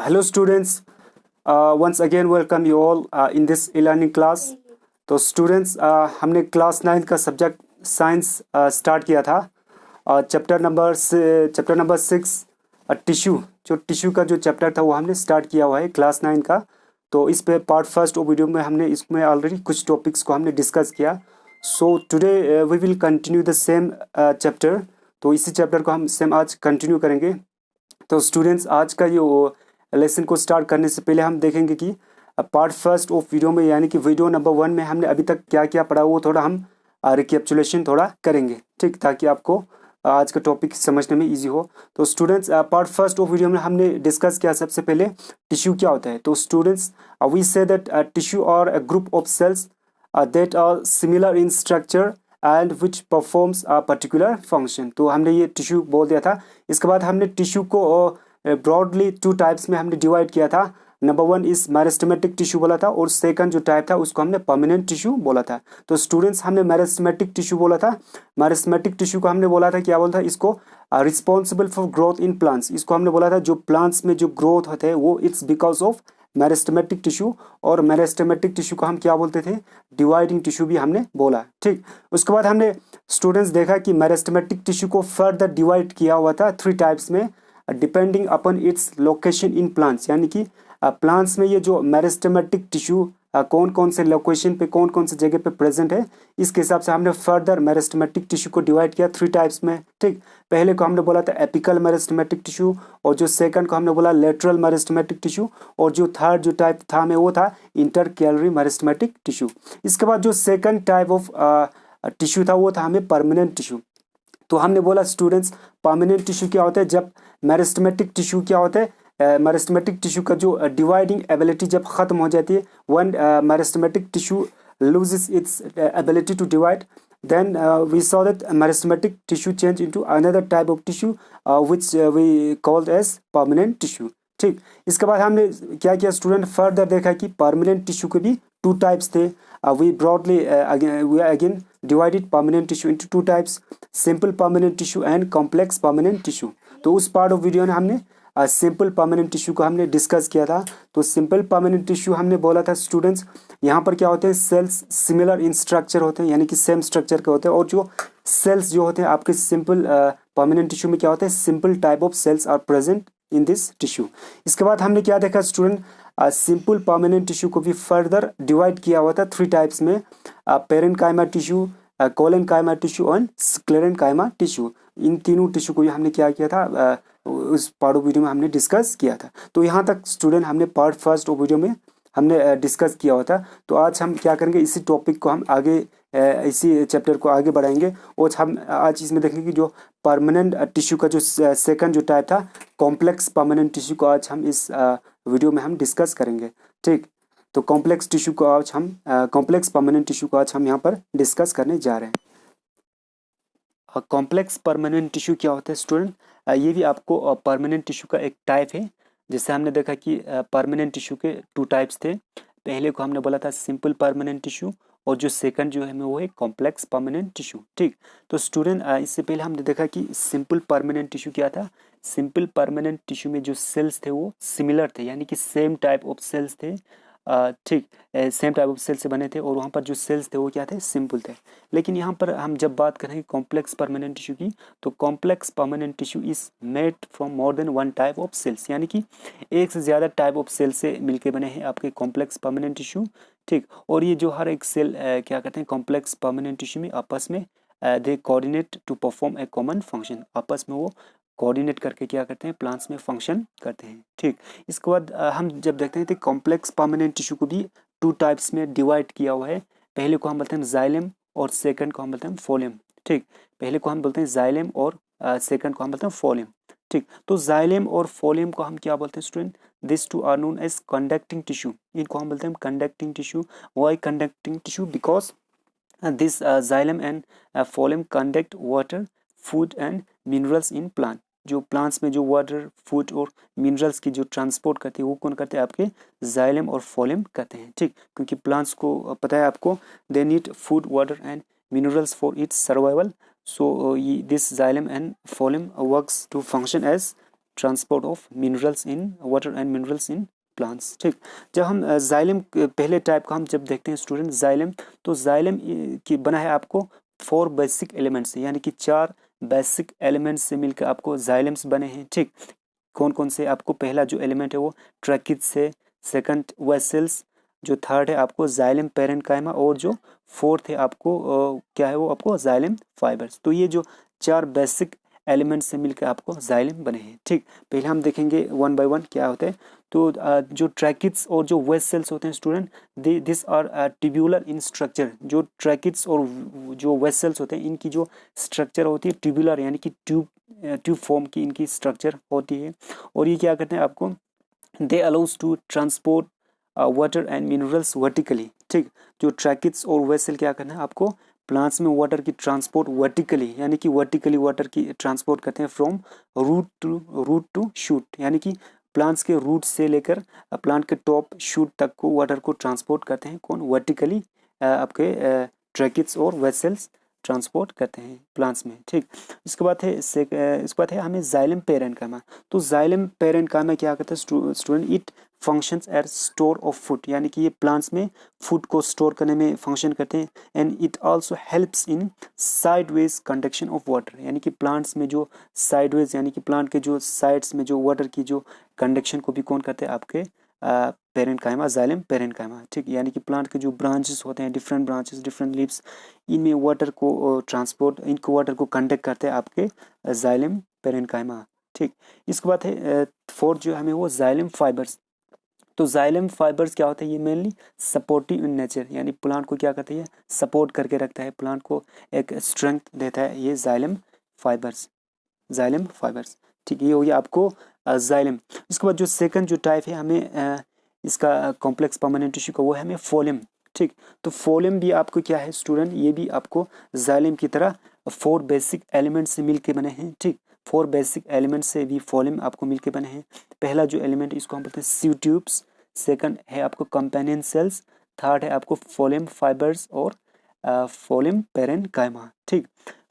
Hello students, once again welcome you all in this e-learning class. तो students हमने class 9 का subject science start किया था chapter number 6 tissue जो tissue का जो चैप्टर था वो हमने स्टार्ट किया हुआ है क्लास 9 का। तो इस पे पार्ट फर्स्ट वीडियो में हमने इसमें ऑलरेडी कुछ टॉपिक्स को हमने डिस्कस किया। So today we will continue the same chapter. तो इसी चैप्टर को हम सेम आज कंटिन्यू करेंगे। तो स्टूडेंट्स आज का ये लेसन को स्टार्ट करने से पहले हम देखेंगे कि पार्ट फर्स्ट ऑफ वीडियो में यानी कि वीडियो नंबर 1 में हमने अभी तक क्या क्या पढ़ा वो थोड़ा हम रिकैप्चुलेशन थोड़ा करेंगे, ठीक, ताकि आपको आज का टॉपिक समझने में इजी हो। तो students part first of video में हमने डिस्कस किया सबसे पहले टिश्यू क्या होता है। तो students we say that tissue और a group of cells that are similar in structure and which performs a particular function. तो हमने ये टिश्यू बोल दिया था। इसके बाद हमने टिश्यू को ब्रॉडली 2 टाइप्स में हमने डिवाइड किया था। नंबर 1 इज मेरिस्टेमेटिक टिश्यू बोला था और सेकंड जो टाइप था उसको हमने परमानेंट टिश्यू बोला था। तो स्टूडेंट्स हमने मेरिस्टेमेटिक टिश्यू बोला था। मेरिस्टेमेटिक टिश्यू को हमने बोला था क्या बोला था, इसको responsible for growth in plants. इसको हमने बोला था जो प्लांट्स में जो ग्रोथ होते हैं वो it's because of meristematic tissue. और मेरिस्टेमेटिक टिश्यू को हम क्या बोलते थे, डिवाइडिंग टिश्यू भी हमने बोला, ठीक। उसके बाद हमने स्टूडेंट्स देखा कि मेरिस्टेमेटिक टिश्यू को फर्दर डिवाइड किया हुआ था 3 टाइप्स में depending upon its location in plants. यानी कि प्लांट्स में ये जो मेरिस्टेमेटिक टिश्यू कौन कौन से लोकेशन पे कौन कौन से जगह पे प्रेजेंट है, इसके हिसाब से हमने फर्दर मेरिस्टेमेटिक टिश्यू को डिवाइड किया 3 टाइप्स में, ठीक। पहले को हमने बोला था एपिकल मेरिस्टेमेटिक टिश्यू, और जो सेकंड को हमने बोला लेटरल मेरिस्टेमेटिक टिश्यू, और जो थर्ड जो टाइप था हमें वो था इंटरकैलरी मेरिस्टेमेटिक टिश्यू। इसके बाद जो सेकंड टाइप ऑफ टिश्यू था वो था हमें परमानेंट टिश्यू। तो हमने बोला स्टूडेंट्स परमानेंट टिश्यू क्या होता है, जब मेरिस्टेमेटिक टिश्यू क्या होता है, मेरिस्टेमेटिक टिश्यू का जो डिवाइडिंग एबिलिटी जब खत्म हो जाती है, when meristematic tissue loses its ability to divide, then we saw that meristematic tissue change into another type of tissue which we called as permanent tissue, ठीक। इसके बाद हमने क्या किया स्टूडेंट, फर्दर देखा कि परमानेंट टिश्यू के भी 2 टाइप्स थे। we broadly again divided permanent tissue into 2 types, simple permanent tissue and complex permanent tissue। तो उस पार्ट ऑफ वीडियो में हमने सिंपल परमानेंट टिश्यू को हमने डिस्कस किया था। तो सिंपल परमानेंट टिश्यू हमने बोला था स्टूडेंट्स यहाँ पर क्या होते हैं, सेल्स सिमिलर इन स्ट्रक्चर होते हैं, यानी कि सेम स्ट्रक्चर के होते हैं, और जो सेल्स जो होते हैं आपके सिंपल परमानेंट टिश्यू में क्या होते हैं, simple type of cells are present in this tissue. इसके बाद हमने क्या देखा स्टूडेंट, सिंपल परमानेंट टिश्यू को भी फर्दर डिवाइड किया हुआ था 3 टाइप्स में, पेरेन्काइमा टिश्यू, कोलेनकाइमा टिश्यू और स्क्लेरेनकाइमा टिश्यू। इन तीनों टिश्यू को हमने क्या किया था, उस पार्ट ऑफ वीडियो में हमने डिस्कस किया था। तो यहाँ तक स्टूडेंट हमने पार्ट फर्स्ट ऑफ वीडियो में हमने डिस्कस किया हुआ था। तो आज हम क्या करेंगे, इसी टॉपिक को हम आगे इसी चैप्टर को आगे बढ़ाएंगे, और हम आज इसमें देखेंगे कि जो परमानेंट टिश्यू का जो सेकंड जो टाइप था कॉम्प्लेक्स परमानेंट टिश्यू को आज हम इस वीडियो में हम डिस्कस करेंगे, ठीक। तो कॉम्प्लेक्स टिश्यू को आज हम कॉम्प्लेक्स परमानेंट टिश्यू को आज हम यहाँ पर डिस्कस करने जा रहे हैं। कॉम्प्लेक्स परमानेंट टिश्यू क्या होता है स्टूडेंट, ये भी आपको परमानेंट टिश्यू का एक टाइप है। जैसे हमने देखा कि परमानेंट टिश्यू के 2 टाइप्स थे। पहले को हमने बोला था सिंपल परमानेंट टिश्यू, और जो सेकंड जो है हमें वो है कॉम्प्लेक्स परमानेंट टिश्यू, ठीक। तो स्टूडेंट इससे पहले हमने देखा कि सिंपल परमानेंट टिश्यू क्या था, सिंपल परमानेंट टिश्यू में जो सेल्स थे वो सिमिलर थे, यानी कि सेम टाइप ऑफ सेल्स थे, ठीक, सेम टाइप ऑफ सेल से बने थे, और वहाँ पर जो सेल्स थे वो क्या थे, सिंपल थे। लेकिन यहाँ पर हम जब बात करेंगे कॉम्प्लेक्स परमानेंट टिश्यू की, तो complex permanent tissue is made from more than 1 type of cells, यानी कि एक से ज़्यादा टाइप ऑफ सेल से मिलके बने हैं आपके कॉम्प्लेक्स परमानेंट टिश्यू, ठीक। और ये जो हर एक सेल क्या करते हैं कॉम्प्लेक्स परमानेंट टिश्यू में आपस में they coordinate to perform a common function, आपस में वो कोऑर्डिनेट करके क्या करते हैं प्लांट्स में फंक्शन करते हैं, ठीक। इसके बाद हम जब देखते हैं तो कॉम्प्लेक्स परमानेंट टिश्यू को भी 2 टाइप्स में डिवाइड किया हुआ है। पहले को हम बोलते हैं जाइलम और सेकंड को हम बोलते हैं फोलियम, ठीक। पहले को हम बोलते हैं जाइलम और सेकंड को हम बोलते हैं फोलियम, ठीक। तो जाइलम और फोलियम को हम क्या बोलते हैं student, this 2 are known as conducting tissue. इनको हम बोलते हैं conducting tissue. Why conducting tissue, because this xylem and phloem conduct water, food and minerals in plant. जो प्लांट्स में जो वाटर, फूड और मिनरल्स की जो ट्रांसपोर्ट करते हैं वो कौन करते हैं, आपके जाइलम और फोलियम करते हैं, ठीक। क्योंकि प्लांट्स को पता है आपको, they need food, water and minerals for its survival. So this xylem and phloem works to function as transport of minerals in water and minerals in plants. ठीक, जब हम जाइलम पहले टाइप का हम जब देखते हैं स्टूडेंट जाइलम, तो जाइलम की बना है आपको 4 बेसिक एलिमेंट्स से, यानी कि 4 बेसिक एलिमेंट्स से मिलकर आपको जाइलम्स बने हैं। ठीक, कौन कौन से? आपको पहला जो एलिमेंट है वो ट्रैकिड से, सेकंड वेसल्स, जो थर्ड है आपको जाइलम पेरेन्काइमा, और जो फोर्थ है आपको क्या है वो आपको जाइलम फाइबर्स। तो ये जो 4 बेसिक एलिमेंट से मिलकर आपको जाइलम बने हैं। ठीक, पहले हम देखेंगे वन बाय वन क्या होता है। तो जो ट्रैकिड्स और जो वेस्ट सेल्स होते हैं student, this are tubular in structure. जो ट्रैकिड्स और जो वेस्ट सेल्स होते हैं इनकी जो स्ट्रक्चर होती है ट्यूबुलर, यानी कि ट्यूब फॉर्म की इनकी स्ट्रक्चर होती है। और ये क्या करते हैं आपको, they allows to transport water and minerals vertically. ठीक, जो ट्रैकिड्स और वेसल क्या करना है आपको, प्लांट्स में वाटर की ट्रांसपोर्ट वर्टिकली, यानी कि वर्टिकली वाटर की ट्रांसपोर्ट करते हैं फ्रॉम रूट टू शूट, यानी कि प्लांट्स के रूट से लेकर प्लांट के टॉप शूट तक को वाटर को ट्रांसपोर्ट करते हैं। कौन? वर्टिकली आपके ट्रैकिड्स और वेसल्स ट्रांसपोर्ट करते हैं प्लांट्स में। ठीक, इसके बाद है हमें जाइलम पेरेन्काइमा। तो जाइलम पेरेन्काइमा क्या करता है student, it functions as store of food, यानी कि ये प्लांट्स में फूड को स्टोर करने में फंक्शन करते हैं। And it also helps in sideways conduction of water, यानी कि प्लांट्स में जो साइडवेज, यानी कि प्लांट के जो साइड्स में जो वाटर की जो कंडक्शन को भी कौन करते हैं आपके पेरेन्काइमा, जाइलम पेरेन्काइमा। ठीक, यानी कि प्लांट के जो ब्रांचेस होते हैं, डिफरेंट ब्रांचेस, डिफरेंट लीव्स, इनमें वाटर को ट्रांसपोर्ट, इनको वाटर को कंडक्ट करते हैं आपके जाइलम पेरेन्काइमा। ठीक, इसके बाद है फोर्थ जो हमें वो जाइलम फाइबर्स। तो जाइलम फाइबर्स क्या होता है, ये मेनली सपोर्टिव इन नेचर, यानी प्लांट को क्या करते हैं, सपोर्ट करके रखता है, प्लांट को एक स्ट्रेंथ देता है ये जाइलम फाइबर्स। जाइलम फाइबर्स, ठीक, ये हो गया आपको जाइलम। इसके बाद जो सेकंड जो टाइप है हमें इसका कॉम्प्लेक्स परमानेंट टिश्यू का, वो है हमें फोलियम। ठीक, तो फोलियम भी आपको क्या है स्टूडेंट, ये भी आपको जाइलम की तरह 4 बेसिक एलिमेंट से मिलके बने हैं। ठीक, 4 बेसिक एलिमेंट से भी फोलियम आपको मिलके बने हैं। पहला जो एलिमेंट इसको हम बोलते हैं सीव ट्यूब्स, सेकंड है आपको कंपेनियन सेल्स, थर्ड है आपको फोलियम फाइबर्स और फोलियम पेरेन्काइमा। ठीक,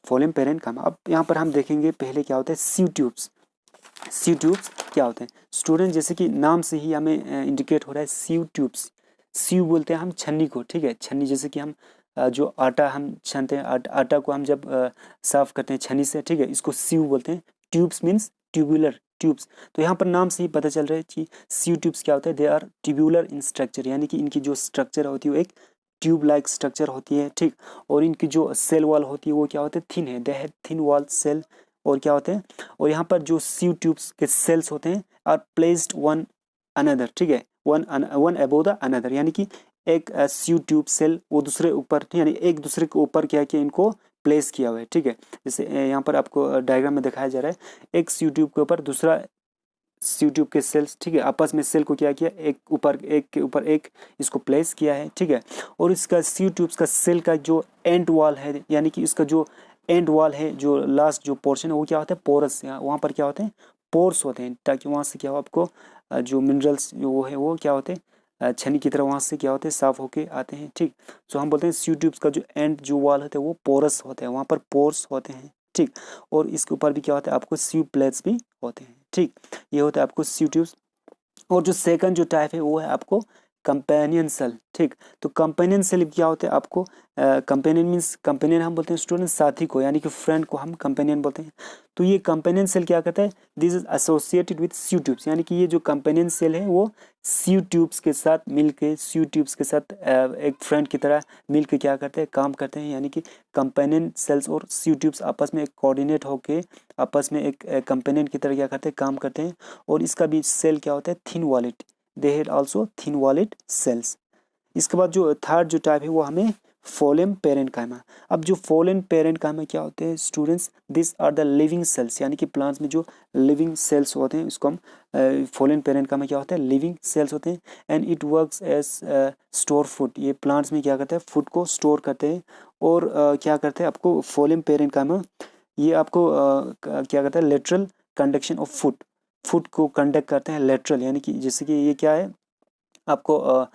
फोलियम पेरेन्काइमा। अब यहाँ पर हम देखेंगे पहले क्या होता है सीव ट्यूब्स। सीव ट्यूब्स क्या होते हैं स्टूडेंट, जैसे कि नाम से ही हमें इंडिकेट हो रहा है सीव ट्यूब्स। सीव बोलते हैं हम छन्नी को। ठीक है, छन्नी, जैसे कि हम जो आटा हम छानते हैं, आटा को हम जब साफ करते हैं छन्नी से, ठीक है, इसको सीव बोलते हैं। Tubes means tubular tubes. तो यहाँ पर नाम से ही पता चल रहा है कि सीव ट्यूब्स क्या होता है, they are tubular in structure, यानी कि इनकी जो स्ट्रक्चर होती है वो एक ट्यूब लाइक स्ट्रक्चर होती है। ठीक, और इनकी जो सेल वॉल होती है वो क्या होते हैं, थिन है, they have thin wall cell. और क्या होते हैं, और यहाँ पर जो सीव ट्यूब्स के सेल्स होते हैं आर प्लेस्ड वन अनदर। ठीक है, वन अबोव द अनदर, यानी कि एक सीव ट्यूब सेल वो दूसरे ऊपर, यानी एक दूसरे के ऊपर क्या किया, इनको प्लेस किया हुआ है। ठीक है, जैसे यहाँ पर आपको डायग्राम में दिखाया जा रहा है, एक सीव ट्यूब के ऊपर दूसरा सीव ट्यूब के सेल्स, ठीक है, आपस में सेल को क्या किया, एक के ऊपर एक इसको प्लेस किया है। ठीक है, और इसका सीव ट्यूब्स का सेल का जो एंड वॉल है, यानी कि इसका जो एंड वॉल है, जो लास्ट जो पोर्शन है वो क्या होता है, पोरस। वहाँ पर क्या होते हैं, पोर्स होते हैं, ताकि वहाँ से क्या हो आपको जो मिनरल्स जो वो है वो क्या होते हैं, छन्नी की तरह वहाँ से क्या होते हैं, साफ होके आते हैं। ठीक, तो हम बोलते हैं सीव ट्यूब्स का जो एंड जो वॉल होता है वो पोरस होते हैं, वहाँ पर पोर्स होते हैं। ठीक, और इसके ऊपर भी क्या होता है आपको सीव प्लेट्स भी होते हैं। ठीक, ये होता है आपको सीव ट्यूब्स। और जो सेकंड जो टाइप है वो है आपको कंपेनियन सेल। ठीक, तो कंपेनियन सेल क्या होते हैं आपको, कंपेनियन मीन्स, कंपेनियन हम बोलते हैं स्टूडेंट साथी को, यानी कि फ्रेंड को हम कंपेनियन बोलते हैं। तो ये कंपेनियन सेल क्या करता है, this is associated with sieve tubes, यानी कि ये जो कंपेनियन सेल है वो सीव ट्यूब्स के साथ मिलके, सीव ट्यूब्स के साथ एक फ्रेंड की तरह मिलके क्या करते हैं, काम करते हैं। यानी कि कंपेनियन सेल्स और सीव ट्यूब्स आपस में एक कोऑर्डिनेट होके आपस में एक कंपेनियन की तरह क्या करते हैं, काम करते हैं। और इसका भी सेल क्या होता है, thin walled, they had also thin walled cells. इसके बाद जो थर्ड जो टाइप है वो हमें फोलियम पेरेन्काइमा। अब जो फोलियम पेरेन्काइमा क्या होते हैं students, this are the living cells, यानी कि प्लांट्स में जो लिविंग सेल्स होते हैं इसको हम फोलियम पेरेन्काइमा क्या होता है, लिविंग सेल्स होते हैं। And it works as store food, ये प्लांट्स में क्या करते हैं, फूड को स्टोर करते हैं। और क्या करते हैं आपको फोलियम पेरेन्काइमा, ये आपको क्या करता है, lateral conduction of food, food को कंडक्ट करते हैं लेटरल, यानी कि जैसे कि ये क्या है आपको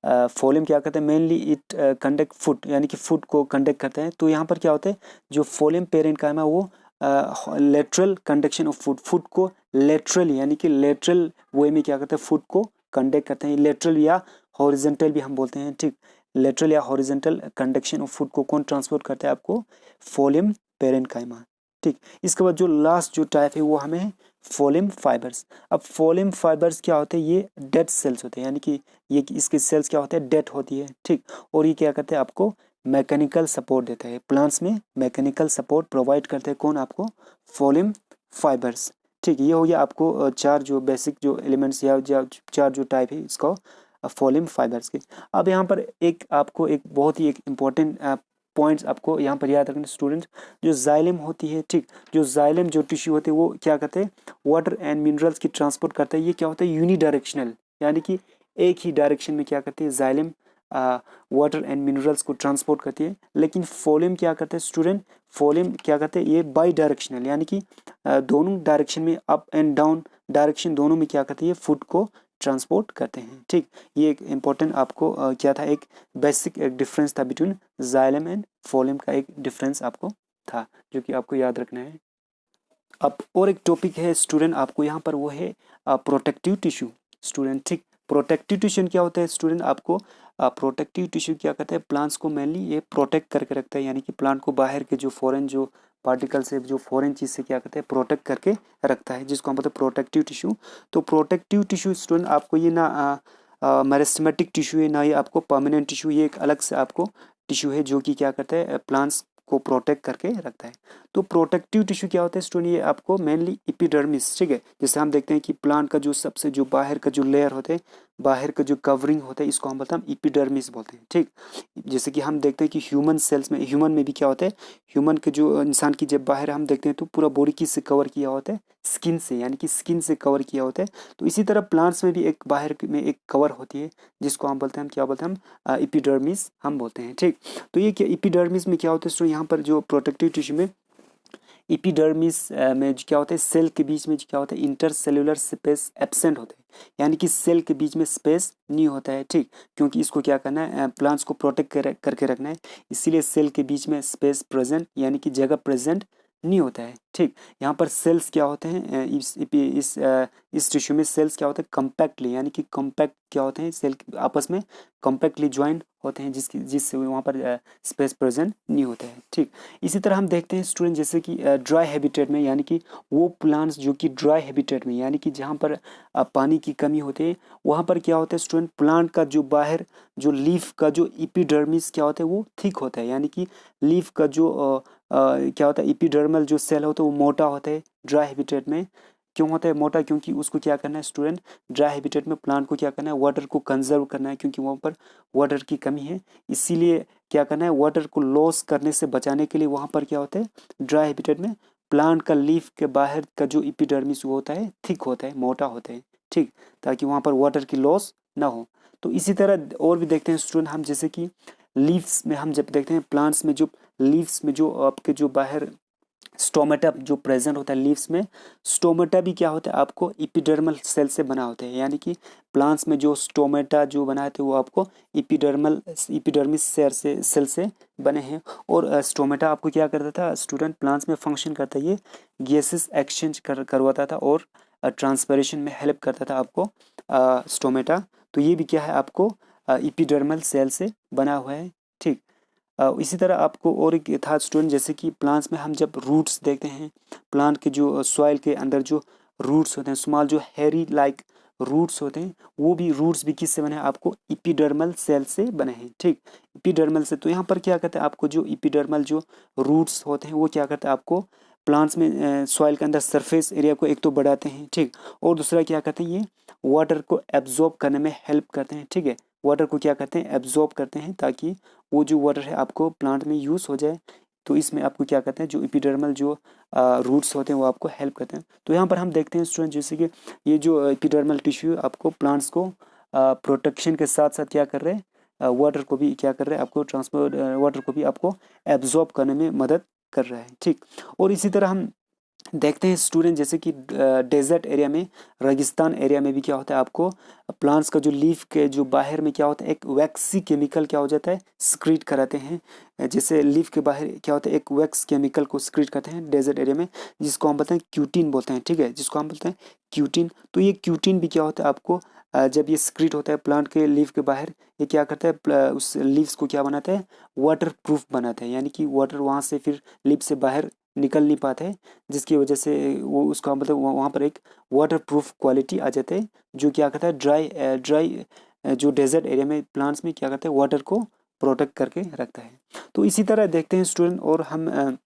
फोलियम क्या करते हैं, मेनली इट कंडक्ट फूड, यानी कि फूड को कंडक्ट करते हैं। तो यहाँ पर क्या होता है, जो फोलियम पेरेन्काइमा वो lateral conduction of food, food को लेटरल यानी कि लेटरल वे में क्या करते हैं, फूड को कंडक्ट करते हैं। लेटरल या हॉरिजेंटल भी हम बोलते हैं, ठीक। लेटरल या हॉरिजेंटल कंडक्शन ऑफ फूड को कौन ट्रांसपोर्ट करता है, आपको फोलिम पेरेन्काइमा, ठीक। इसके बाद जो लास्ट जो टाइप है वो हमें है फोलिम फाइबर्स। अब फोलिम फाइबर्स क्या होते हैं, ये डेड सेल्स होते हैं, यानी कि ये इसके सेल्स क्या होते हैं, डेड होती है, ठीक। और ये क्या करते हैं, आपको मैकेनिकल सपोर्ट देता है, प्लांट्स में मैकेनिकल सपोर्ट प्रोवाइड करते हैं, कौन, आपको फोलिम फाइबर्स, ठीक। ये हो गया आपको चार जो बेसिक जो एलिमेंट्स या चार जो टाइप है इसका फोलिम फाइबर्स के। अब यहाँ पर एक आपको एक बहुत ही एक इम्पोर्टेंट पॉइंट्स आपको यहाँ पर याद रखना स्टूडेंट्स, जो जाइलम होती है, ठीक, जो जाइलम जो टिश्यू होते हैं वो क्या करते हैं, वाटर एंड मिनरल्स की ट्रांसपोर्ट करते हैं। ये क्या होता है, यूनिडायरेक्शनल, यानी कि एक ही डायरेक्शन में क्या करते हैं, जाइलम वाटर एंड मिनरल्स को ट्रांसपोर्ट करती है। लेकिन फोलिम क्या करते हैं स्टूडेंट, फोलिम क्या करते हैं, ये बाई डायरेक्शनल, यानी कि दोनों डायरेक्शन में, अप एंड डाउन डायरेक्शन दोनों में क्या करती है, फूड को ट्रांसपोर्ट करते हैं, ठीक। ये एक इम्पोर्टेंट आपको क्या था, एक बेसिक एक डिफरेंस था बिटवीन जाइलम एंड फोलिम का, एक डिफरेंस आपको था जो कि आपको याद रखना है। अब और एक टॉपिक है स्टूडेंट आपको यहाँ पर, वो है प्रोटेक्टिव टिश्यू स्टूडेंट, ठीक। प्रोटेक्टिव टिश्यू क्या होता है स्टूडेंट, आपको प्रोटेक्टिव टिश्यू क्या करता है, प्लांट्स को मेनली ये प्रोटेक्ट करके रखता है, यानी कि प्लांट को बाहर के जो फॉरेन जो पार्टिकल से, जो फॉरेन चीज़ से क्या करता है, प्रोटेक्ट करके रखता है, जिसको हम बोलते हैं प्रोटेक्टिव टिश्यू। तो प्रोटेक्टिव टिश्यू स्टूडेंट आपको ये ना मेरिस्टेमेटिक टिश्यू है, ना ये आपको परमानेंट टिश्यू, ये एक अलग से आपको टिश्यू है जो कि क्या करता है, प्लांट्स को प्रोटेक्ट करके रखता है। तो प्रोटेक्टिव टिश्यू क्या होता है स्टूडेंट, ये आपको मेनली एपिडर्मिस, ठीक है। जैसे हम देखते हैं कि प्लांट का जो सबसे जो बाहर का जो लेयर होते हैं, बाहर का जो कवरिंग होता है, इसको हम बोलते हैं एपिडर्मिस बोलते हैं, ठीक। जैसे कि हम देखते हैं कि ह्यूमन सेल्स में, ह्यूमन में भी क्या होता है, ह्यूमन के जो इंसान की जब बाहर हम देखते हैं तो पूरा बॉडी किससे कवर किया होता है, स्किन से, यानी कि स्किन से कवर किया होता है। तो इसी तरह प्लांट्स में भी एक बाहर में एक कवर होती है, जिसको हम बोलते हैं, हम क्या बोलते हैं, हम एपिडर्मिस हम बोलते हैं, ठीक। तो ये क्या एपिडर्मिस में क्या होता है, तो यहाँ पर जो प्रोटेक्टिव टिश्यू में एपिडर्मिस में क्या होता है, सेल के बीच में क्या होता है, इंटरसेल्युलर स्पेस एब्सेंट होता है, यानी कि सेल के बीच में स्पेस नहीं होता है, ठीक। क्योंकि इसको क्या करना है, प्लांट्स को प्रोटेक्ट करके रखना है, इसीलिए सेल के बीच में स्पेस प्रेजेंट, यानी कि जगह प्रेजेंट नहीं होता है, ठीक। यहाँ पर सेल्स क्या होते हैं, इस टिश्यू में सेल्स क्या होते हैं, कम्पैक्टली, यानी कि कम्पैक्ट क्या होते हैं, सेल आपस में कम्पैक्टली ज्वाइन होते हैं, जिससे वहाँ पर स्पेस प्रेजेंट नहीं होता है, ठीक। इसी तरह हम देखते हैं स्टूडेंट, जैसे कि ड्राई हैबिटेट में, यानी कि वो प्लांट्स जो कि ड्राई हैबिटेट में, यानी कि जहाँ पर पानी की कमी होती है, वहाँ पर क्या होता है स्टूडेंट, प्लांट का जो बाहर जो लीफ का जो एपिडर्मिस क्या होता है, वो थिक होता है, यानी कि लीफ का जो क्या होता है, एपिडर्मल जो सेल होता है वो मोटा होता है ड्राई हैबिटेट में। क्यों होता है मोटा, क्योंकि उसको क्या करना है स्टूडेंट, ड्राई हैबिटेट में प्लांट को क्या करना है, वाटर को कंजर्व करना है, क्योंकि वहाँ पर वाटर की कमी है, इसीलिए क्या करना है, वाटर को लॉस करने से बचाने के लिए वहाँ पर क्या होता है, ड्राई हैबिटेट में प्लांट का लीफ के बाहर का जो एपिडर्मिस होता है थिक होता है, मोटा होता है, ठीक, ताकि वहाँ पर वाटर की लॉस ना हो। तो इसी तरह और भी देखते हैं स्टूडेंट हम, जैसे कि लीव्स में हम जब देखते हैं, प्लांट्स में जो लीव्स में जो आपके जो बाहर स्टोमेटा जो प्रेजेंट होता है लीव्स में, स्टोमेटा भी क्या होता है, आपको एपिडर्मल सेल से बना होता है, यानी कि प्लांट्स में जो स्टोमेटा जो बनाए थे वो आपको एपिडर्मिस सेल से बने हैं। और स्टोमेटा आपको क्या करता था स्टूडेंट, प्लांट्स में फंक्शन करता है, ये गैसेस एक्सचेंज करवाता था और ट्रांसपरेशन में हेल्प करता था आपको स्टोमेटा। तो ये भी क्या है, आपको एपिडर्मल सेल से बना हुआ है, ठीक। इसी तरह आपको और एक था स्टूडेंट, जैसे कि प्लांट्स में हम जब रूट्स देखते हैं, प्लांट के जो सॉइल के अंदर जो रूट्स होते हैं, स्मॉल जो हेरी लाइक रूट्स होते हैं, वो भी रूट्स भी किससे बने हैं, आपको एपिडर्मल सेल से बने हैं, ठीक, एपिडर्मल से। तो यहाँ पर क्या कहते हैं, आपको जो एपिडर्मल जो रूट्स होते हैं वो क्या करते हैं, आपको प्लांट्स में सॉइल के अंदर सरफेस एरिया को एक तो बढ़ाते हैं, ठीक, और दूसरा क्या कहते हैं, ये वाटर को एब्जॉर्ब करने में हेल्प करते हैं, ठीक है, वाटर को क्या करते हैं, एब्जॉर्ब करते हैं, ताकि वो जो वाटर है आपको प्लांट में यूज़ हो जाए। तो इसमें आपको क्या करते हैं, जो एपिडर्मल जो रूट्स होते हैं वो आपको हेल्प करते हैं। तो यहाँ पर हम देखते हैं स्टूडेंट, जैसे कि ये जो एपिडर्मल टिश्यू आपको प्लांट्स को प्रोटेक्शन के साथ साथ क्या कर रहे हैं, वाटर को भी क्या कर रहे हैं, आपको वाटर को भी आपको एब्जॉर्ब करने में मदद कर रहा है, ठीक। और इसी तरह हम देखते हैं स्टूडेंट, जैसे कि डेजर्ट एरिया में, रेगिस्तान एरिया में भी क्या होता है, आपको प्लांट्स का जो लीफ के जो बाहर में क्या होता है, एक वैक्सी केमिकल क्या हो जाता है, स्क्रीट कराते हैं। जैसे लीफ के बाहर क्या होता है, एक वैक्स केमिकल को स्क्रीट करते हैं डेजर्ट एरिया में, जिसको हम बोलते हैं क्यूटिन बोलते हैं, ठीक है, जिसको हम बोलते हैं क्यूटिन। तो ये क्यूटिन भी क्या होता है, आपको जब ये स्क्रीट होता है प्लांट के लीफ के बाहर, ये क्या करता है, उस लीव्स को क्या बनाता है, वाटर प्रूफ बनाता है, यानी कि वाटर वहाँ से फिर लीफ से बाहर निकल नहीं पाता है, जिसकी वजह से वो उसका मतलब वहाँ पर एक वाटर प्रूफ क्वालिटी आ जाता है, जो क्या करता है ड्राई जो डेजर्ट एरिया में प्लांट्स में क्या करता है, वाटर को प्रोटेक्ट करके रखता है। तो इसी तरह देखते हैं स्टूडेंट, और हम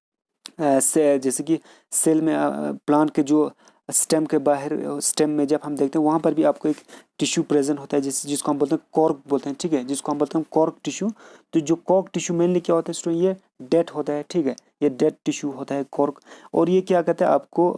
से जैसे कि सेल में प्लांट के जो स्टेम के बाहर, स्टेम में जब हम देखते हैं वहाँ पर भी आपको एक टिश्यू प्रेजेंट होता है, जिसको हम बोलते हैं कॉर्क बोलते हैं, ठीक है, जिसको हम बोलते हैं कॉर्क टिश्यू। तो जो कॉर्क टिश्यू मेनली क्या होता है स्टूडेंट, ये डेड होता है, ठीक है, ये डेड टिश्यू होता है कॉर्क। और ये क्या कहता है आपको,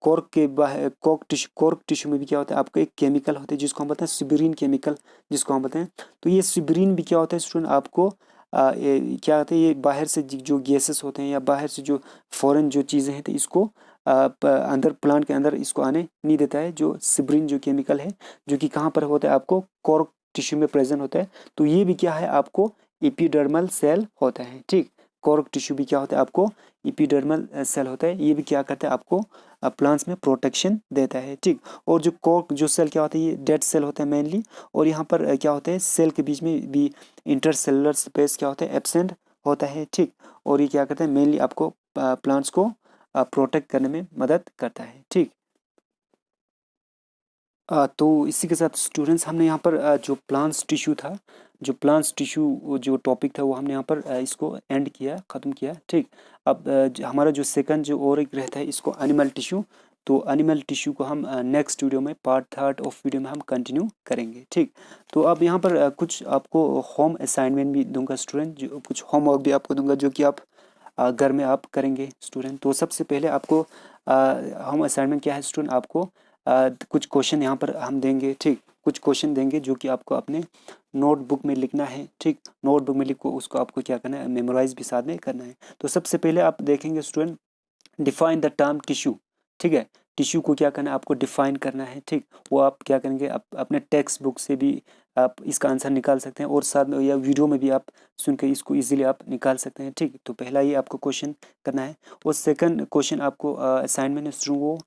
कॉर्क के बाहर कॉर्क टिश्यू में भी क्या होता है, आपको एक केमिकल होता है जिसको हम बोलते हैं सिबरीन केमिकल, जिसको हम बोलते हैं। तो ये सिबरीन भी क्या होता है स्टूडेंट, आपको क्या होता है, ये बाहर से जो गैसेस होते हैं या बाहर से जो फॉरेन जो चीज़ें हैं, तो इसको अंदर प्लांट के अंदर इसको आने नहीं देता है, जो सिब्रिन जो केमिकल है, जो कि कहाँ पर होता है, आपको कॉर्क टिश्यू में प्रेजेंट होता है। तो ये भी क्या है, आपको एपिडर्मल सेल होता है, ठीक, कॉर्क टिश्यू भी क्या होता है, आपको एपिडर्मल सेल होता है। ये भी क्या करता है, आपको प्लांट्स में प्रोटेक्शन देता है, ठीक। और जो कॉर्क जो सेल क्या होता है, ये डेड सेल होता है मेनली, और यहाँ पर क्या होता है, सेल के बीच में भी इंटरसेलुलर स्पेस क्या होता है, एब्सेंट होता है, ठीक। और ये क्या करता है, मेनली आपको प्लांट्स को प्रोटेक्ट करने में मदद करता है, ठीक। तो इसी के साथ स्टूडेंट्स, हमने यहाँ पर जो प्लांट्स टिश्यू था, जो प्लांट्स टिश्यू जो टॉपिक था, वो हमने यहाँ पर इसको एंड किया, ख़त्म किया, ठीक। अब हमारा जो सेकंड जो और एक रहता है, इसको एनिमल टिश्यू। तो एनिमल टिश्यू को हम नेक्स्ट वीडियो में, पार्ट थर्ड ऑफ वीडियो में हम कंटिन्यू करेंगे, ठीक। तो अब यहाँ पर कुछ आपको होम असाइनमेंट भी दूंगा स्टूडेंट, जो कुछ होमवर्क भी आपको दूंगा, जो कि आप घर में आप करेंगे स्टूडेंट। तो सबसे पहले आपको होम असाइनमेंट क्या है स्टूडेंट, आपको कुछ क्वेश्चन यहाँ पर हम देंगे, ठीक, कुछ क्वेश्चन देंगे जो कि आपको अपने नोटबुक में लिखना है, ठीक। नोटबुक में लिखो, उसको आपको क्या करना है, मेमोराइज भी साथ में करना है। तो सबसे पहले आप देखेंगे student, define the term tissue, ठीक है, टिश्यू को क्या करना है, आपको डिफाइन करना है, ठीक। वो आप क्या करेंगे, अपने टेक्स्ट बुक से भी आप इसका आंसर निकाल सकते हैं, और साथ में या वीडियो में भी आप सुन के इसको इजीली आप निकाल सकते हैं, ठीक। तो पहला ये आपको क्वेश्चन करना है। और सेकंड क्वेश्चन आपको असाइनमेंट में वो,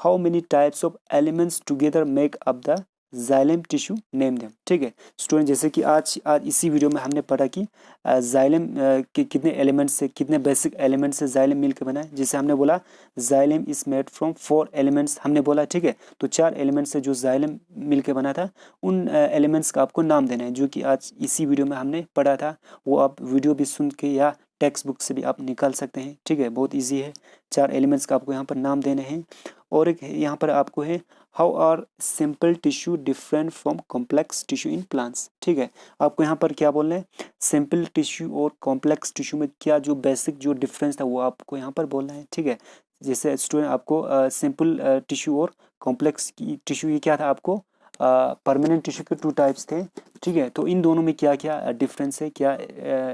how many types of elements together make up the xylem tissue, name them, ठीक है स्टूडेंट। जैसे कि आज इसी वीडियो में हमने पढ़ा कि जाइलम के कितने एलिमेंट्स से, कितने बेसिक एलिमेंट्स से जाइलम मिलकर बना है। जैसे हमने बोला xylem is made from 4 elements, हमने बोला, ठीक है। तो 4 एलिमेंट्स से जो जाइलम मिलकर बना था, उन एलिमेंट्स का आपको नाम देना है, जो कि आज इसी वीडियो में हमने पढ़ा था। वो आप वीडियो भी सुन के या टेक्स्ट बुक से भी आप निकाल सकते हैं, ठीक है, बहुत ईजी है। 4 एलिमेंट्स का आपको यहाँ पर नाम देने हैं। और एक यहाँ पर आपको है, how are simple tissue different from complex tissue in plants, ठीक है। आपको यहाँ पर क्या बोलना है, सिंपल टिश्यू और कॉम्प्लेक्स टिश्यू में क्या जो बेसिक जो डिफरेंस था, वो आपको यहाँ पर बोलना है, ठीक है। जैसे स्टूडेंट, आपको सिंपल टिश्यू और कॉम्प्लेक्स की टिश्यू, ये क्या था, आपको परमानेंट टिश्यू के 2 टाइप्स थे, ठीक है। तो इन दोनों में क्या क्या डिफरेंस है, क्या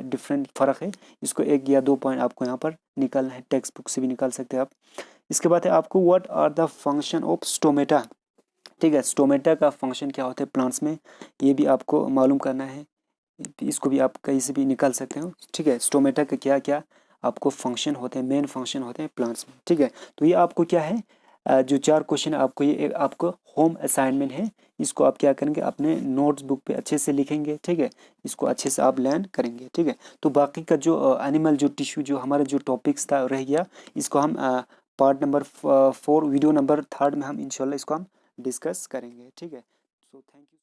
डिफरेंट फ़र्क है, इसको 1 या 2 पॉइंट आपको यहाँ पर निकालना है, टेक्स्ट बुक से भी निकाल सकते हैं आप। इसके बाद है आपको, what are the function of stomata, ठीक है। स्टोमेटा का फंक्शन क्या होता है प्लांट्स में, ये भी आपको मालूम करना है। इसको भी आप कहीं से भी निकाल सकते हो, ठीक है। स्टोमेटा के क्या क्या आपको फंक्शन होते हैं, मेन फंक्शन होते हैं प्लांट्स में, ठीक है। तो ये आपको क्या है, जो 4 क्वेश्चन आपको, ये आपको होम असाइनमेंट है। इसको आप क्या करेंगे, अपने नोट्स बुक पे अच्छे से लिखेंगे, ठीक है। इसको अच्छे से आप लर्न करेंगे, ठीक है। तो बाकी का जो एनिमल जो टिश्यू जो हमारा जो टॉपिक्स था रह गया, इसको हम पार्ट नंबर 4 वीडियो नंबर 3 में हम इंशाल्लाह इसको हम डिस्कस करेंगे, ठीक है। So thank you.